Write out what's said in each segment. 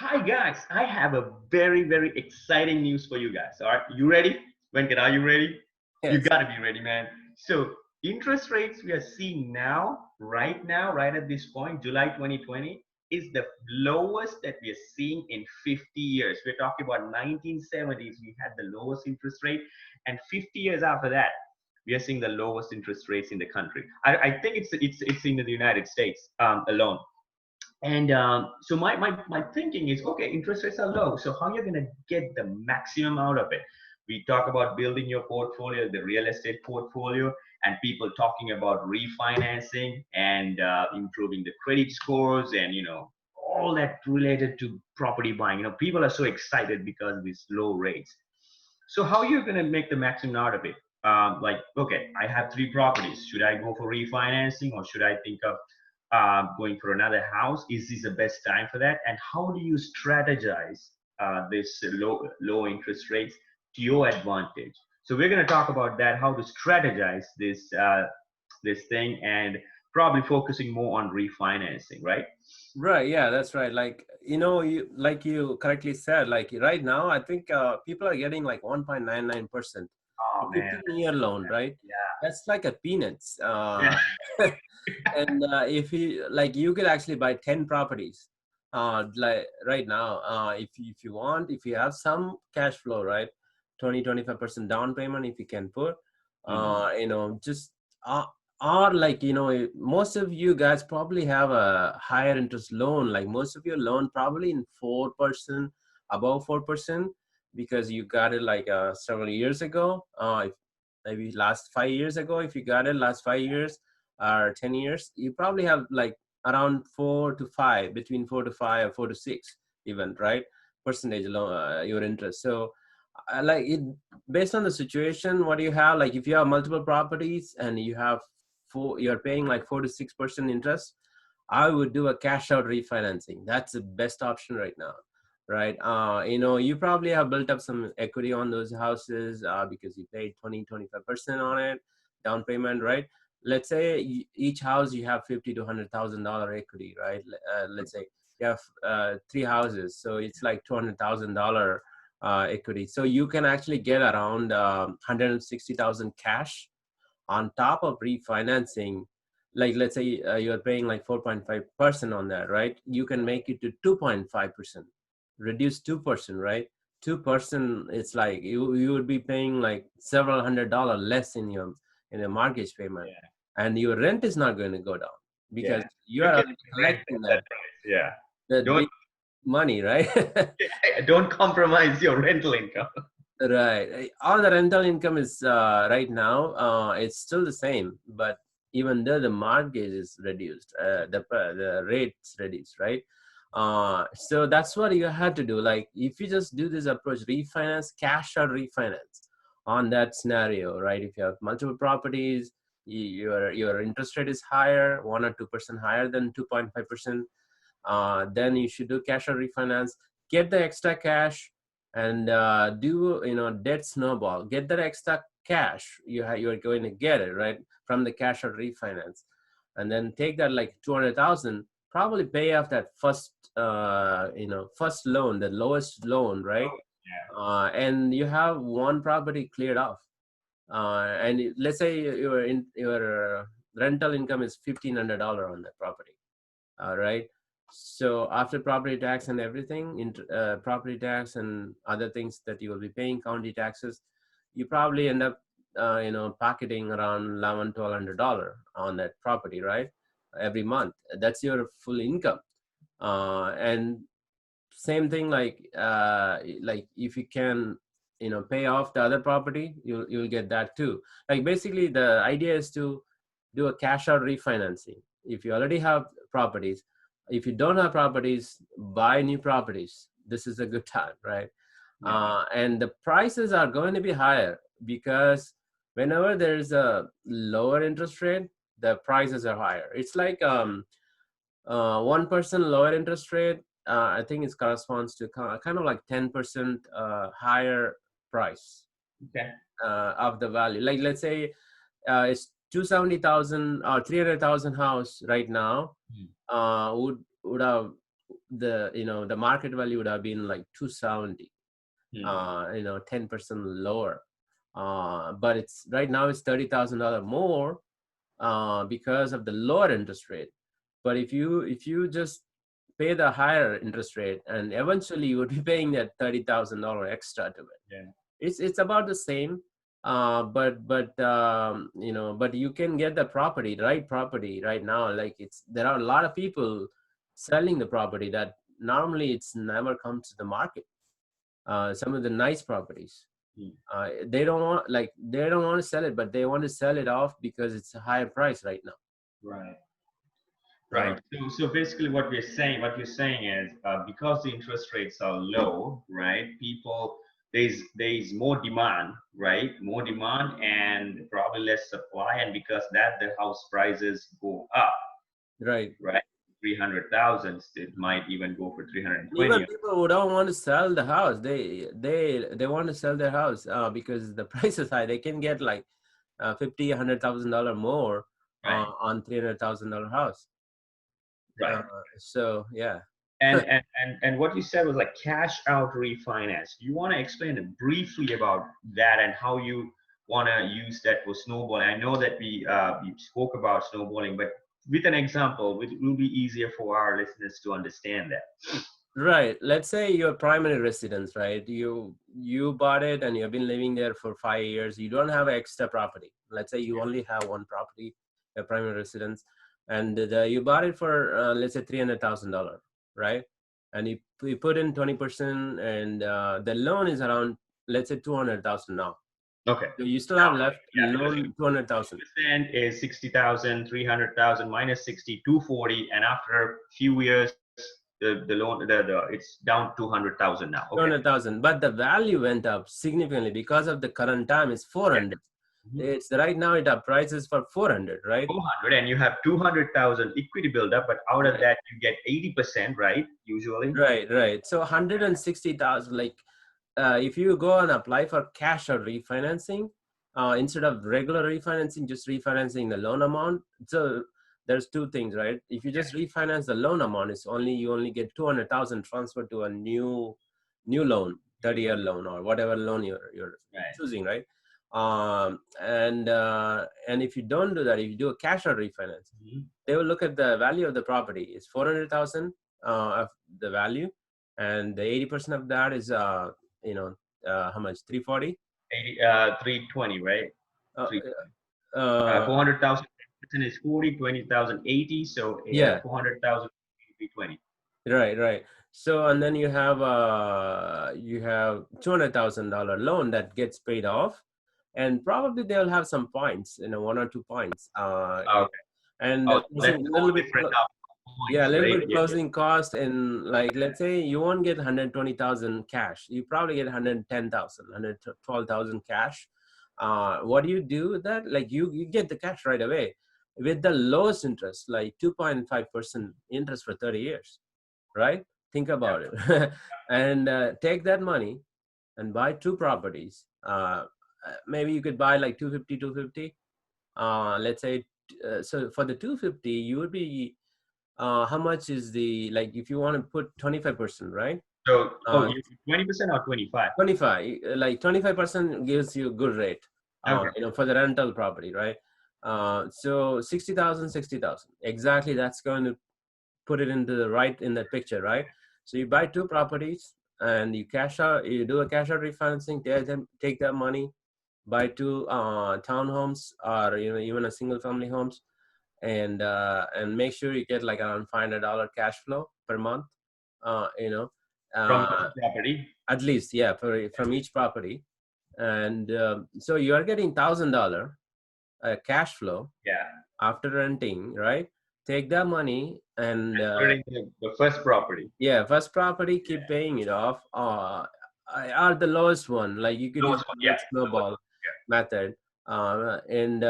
Hi guys, I have a very exciting news for you guys. All right, you ready? Venkat, are you ready? You Yes. gotta be ready, man. So interest rates we are seeing now, right at this point, July 2020, is the lowest that we are seeing in 50 years. We're talking about 1970s. We had the lowest interest rate, and 50 years after that, we are seeing the lowest interest rates in the country. I think it's in the United States alone. And so my thinking is, okay, interest rates are low. So how you're going to get the maximum out of it? We talk about building your portfolio, the real estate portfolio, and people talking about refinancing and improving the credit scores and, all that related to property buying. People are so excited because of these low rates. So how are you going to make the maximum out of it? Like, okay, I have three properties. Should I go for refinancing or should I think of going for another house? Is this the best time for that? And how do you strategize this low interest rates to your advantage? So we're going to talk about that, how to strategize this thing, and probably focusing more on refinancing, right? Right. Yeah, that's right. You correctly said, like right now, I think people are getting like 1.99% Oh for man, 15-year loan, right? yeah, That's like a peanuts. yeah. And if you like, you could actually buy 10 properties. Like right now, if you want, if you have some cash flow, right, 20-25% down payment, if you can put, Mhm. just uh, or like most of you guys probably have a higher interest loan, like most of your loan probably in 4%, above 4%, because you got it like several years ago, if maybe last 5 years ago. If you got it last 5 years or 10 years, you probably have like around 4 to 5, between 4 to 5 or 4 to 6 even, right, percentage loan, your interest. So like it, based on the situation, what do you have, like if you have multiple properties and you have you're paying like 4 to 6% interest, I would do a cash out refinancing. That's the best option right now, right? You probably have built up some equity on those houses because you paid 20-25% on it, down payment, right? Let's say each house you have 50 to $100,000 equity, right? Let's say you have three houses, so it's like $200,000 equity. So you can actually get around 160,000 cash on top of refinancing. Like let's say you're paying like 4.5% on that, right? You can make it to 2.5%, reduce 2%, right? 2%, it's like you would be paying like several $100 less in your mortgage payment, Yeah, and your rent is not going to go down because yeah. you You're are getting already rent collecting at that price. Yeah. that Don't big money, right? don't compromise your rental income. Right. All the rental income is right now, it's still the same, but even though the mortgage is reduced, the rates reduced, right? So that's what you had to do. Like if you just do this approach, refinance, cash or refinance on that scenario, right? If you have multiple properties, your interest rate is higher, 1 or 2% higher than 2.5%, then you should do cash or refinance, get the extra cash, and do debt snowball, get that extra cash you're going to get it, right, from the cash or refinance, and then take that like 200,000, probably pay off that first loan, the lowest loan, right? Oh, yeah. And you have one property cleared off, and let's say your rental income is $1,500 on that property. All right. So after property tax and everything, property tax and other things that you will be paying, county taxes, you probably end up, pocketing around $1,100-$1,200 on that property, right? Every month. That's your full income. And same thing, like if you can, pay off the other property, you'll get that too. Like basically, the idea is to do a cash out refinancing. If you already have properties, if you don't have properties, buy new properties. This is a good time, right? Yeah. And the prices are going to be higher because whenever there's a lower interest rate, the prices are higher. It's like 1% lower interest rate, I think it corresponds to kind of like 10% higher price Okay. of the value. Like let's say it's 270,000 or 300,000 house right now, Hmm. would have the market value would have been like 270, Hmm. 10% lower. But it's right now it's $30,000 more because of the lower interest rate. But if you just pay the higher interest rate, and eventually you would be paying that $30,000 extra to it. Yeah. It's about the same, but you can get the property, the right property right now. Like there are a lot of people selling the property that normally it's never comes to the market. Some of the nice properties, Hmm. they don't want to sell it, but they want to sell it off because it's a higher price right now. Right. uh, Right. So basically, what you're saying is, because the interest rates are low, right? People, there's more demand, right? More demand and probably less supply, and because that, the house prices go up, right. right? 300,000, it might even go for Even 320. people who don't want to sell the house, they want to sell their house because the price is high. They can get like 50, $100,000 more Right. on $300,000 house. Right. uh, so yeah. And what you said was like cash out refinance. Do you want to explain briefly about that and how you want to use that for snowballing? I know that we spoke about snowballing, but with an example, it will be easier for our listeners to understand that. Right. Let's say your primary residence, right? You bought it and you've been living there for 5 years. You don't have extra property. Let's say you only have one property, your primary residence, and you bought it for let's say $300,000, right? And you put in 20%, and the loan is around, let's say, 200,000 now. Okay. So you still Now, have left yeah, because loan 200,000. 20% is 60,000, 300,000 minus 60, 240, and after a few years, the loan it's down 200,000 now. Okay. 200,000, but the value went up significantly because of the current time is Yeah. 400. Mhm. It's right now it up prices for 400, right? 400, and you have 200,000 equity buildup, but out of Right, that you get 80%, right? Usually. right. So 160,000, like if you go and apply for cash or refinancing, instead of regular refinancing, just refinancing the loan amount. So there's two things, right? If you just refinance the loan amount, you only get 200,000 transferred to a new loan, 30-year loan or whatever loan you're Right. choosing, right? And if you don't do that, if you do a cash or refinance, Mhm. they will look at the value of the property. It's 400,000 of the value, and the 80% of that is you know how much, 340. 80, 320, right? uh, 320. uh 400,000 is 40, 20,000 80. So yeah, 400,000, 320. right. So and then you have $200,000 loan that gets paid off, and probably they'll have some points, one or 2 points, Okay. and Oh, so that's closing a all little bit. different Yeah, a points, little right? bit Yeah. closing cost, and like let's say you won't get 120,000 cash. You probably get 110,000, 112,000 cash. What do you do with that? Like you get the cash right away with the lowest interest, like 2.5% interest for 30 years, right? Think Yeah. about it. And take that money and buy two properties. Maybe you could buy like 250, 250. Let's say, so for the 250, you would be how much is the, like if you want to put 25%, right? So, oh, uh you 20% or 25? 25, like 25% gives you a good rate, Okay. for the rental property, right? So 60,000, 60,000, exactly, that's going to put it into the right in the picture, right? So you buy two properties and you do a cash out refinancing, take that money, buy two townhomes, or even a single family homes, and make sure you get like around $500 cash flow per month, uh, you know, From uh, the property. at least, yeah, from each property. And so you are getting $1,000 cash flow Yeah. after renting, right? Take that money and And put it in the first property. yeah, first property, keep Yeah. paying it off, are the lowest one. Like you could use Lowest one. the Yeah. Lowest snowball one. method, and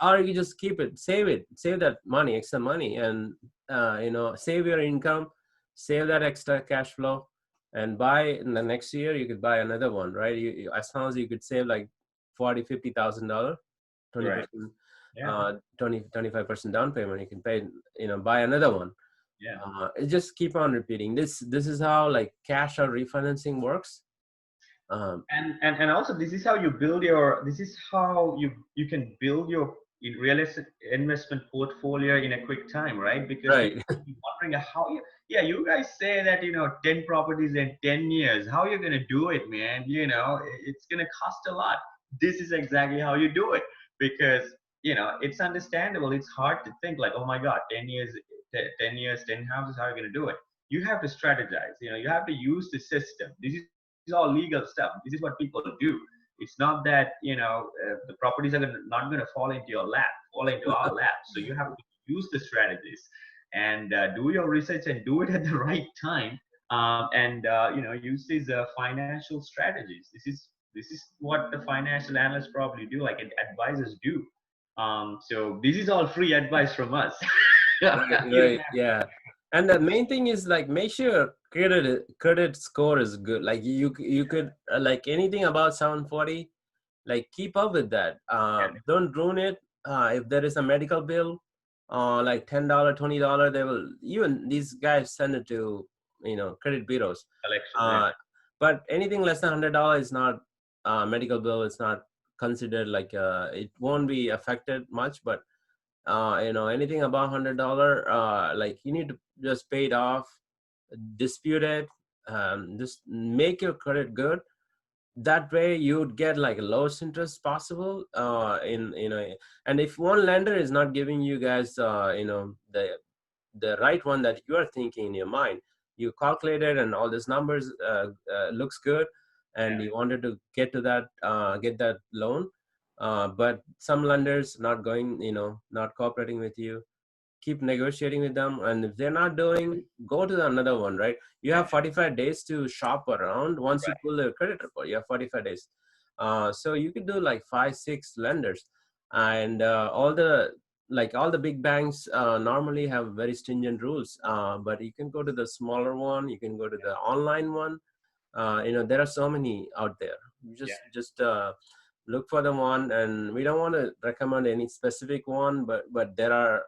or you just keep it, save that money, extra money, and save your income, save that extra cash flow, and buy in the next year. You could buy another one, right? As long as you could save like 40, $50,000, Yeah. Right. 20%, Yeah. 25% down payment, you can pay, buy another one. Yeah. It just keep on repeating. This is how like cash out refinancing works. Um, And also this is how you build your, this is how you can build your real estate investment portfolio in a quick time, right? Because right. people will be wondering how you, yeah, you guys say that, 10 properties in 10 years, how you're going to do it, man? It's going to cost a lot. This is exactly how you do it, because it's understandable. It's hard to think like, oh my god, 10 years, 10 years, 10 houses, how are you going to do it? You have to strategize. You have to use the system. This is all legal stuff. This is what people do. It's not that the properties are not going to fall into your lap, fall into our lap. So you have to use the strategies and do your research and do it at the right time. And use these financial strategies. This is what the financial analysts probably do, like advisors do. So this is all free advice from us. Right, You don't right, have. yeah. And the main thing is like make sure credit score is good. Like you could like anything about 740, like keep up with that. Yeah, Don't ruin it. If there is a medical bill, like $10, $20, they will, even these guys send it to credit bureaus. collections. Yeah, Uh, but anything less than $100 is not medical bill. It's not considered like it won't be affected much. But anything above $100, like you need to just pay it off, dispute it, just make your credit good. That way you'd get like lowest interest possible. And if one lender is not giving you guys the right one that you are thinking in your mind, you calculated and all these numbers looks good, and yeah, you wanted to get that loan, but some lenders not going, not cooperating with you, keep negotiating with them. And if they're not doing, go to another one, right? You yeah. have 45 days to shop around. Once you Right. pull the credit report, you have 45 days. So you could do like 5 6 lenders. And all the big banks normally have very stringent rules, but you can go to the smaller one, you can go to the online one. There are so many out there. You Yeah, just look for the one, and we don't want to recommend any specific one, but there are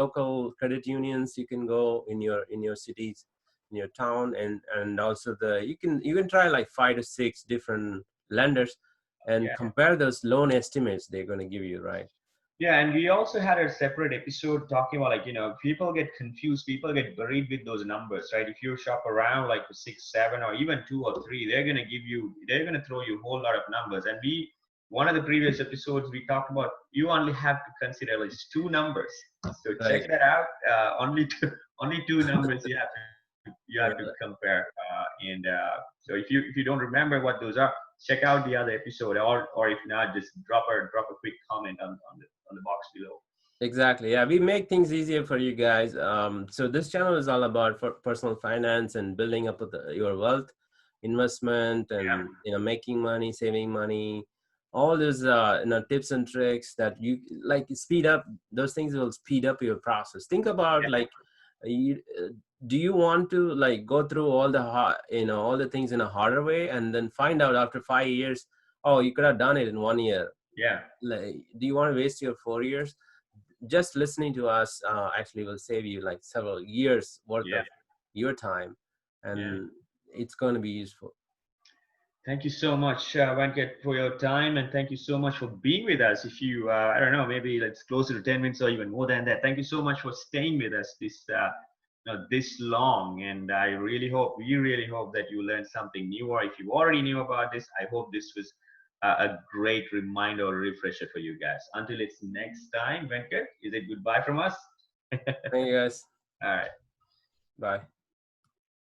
local credit unions you can go in your cities, in your town. And also you can try like 5 to 6 different lenders and yeah. compare those loan estimates they're going to give you, right? Yeah, and we also had a separate episode talking about, like, people get confused, people get buried with those numbers, right? If you shop around like 6 7 or even 2 or 3, they're gonna throw you a whole lot of numbers. And one of the previous episodes we talked about, you only have to consider like just two numbers. So check Right. that out. Only two, only two numbers you have to Right. compare. And so if you don't remember what those are, check out the other episode, or if not, just drop a quick comment on the box below. Exactly. Yeah, we make things easier for you guys. So this channel is all about for personal finance and building up with your wealth, investment, and making money, saving money. All those tips and tricks that you like speed up. Those things will speed up your process. Think about Yeah, like, you, do you want to like go through all the things in a harder way, and then find out after 5 years, oh, you could have done it in 1 year. yeah, Like, do you want to waste your 4 years? Just listening to us actually will save you like several years worth yeah, of your time, yeah. and it's going to be useful. Thank you so much, Venkat, for your time, and thank you so much for being with us. If you, I don't know, maybe it's closer to 10 minutes or even more than that. Thank you so much for staying with us this long, and we really hope that you learned something new. Or if you already knew about this, I hope this was a great reminder or refresher for you guys. Until it's next time, Venkat, is it goodbye from us? Thank you guys. All right. Bye.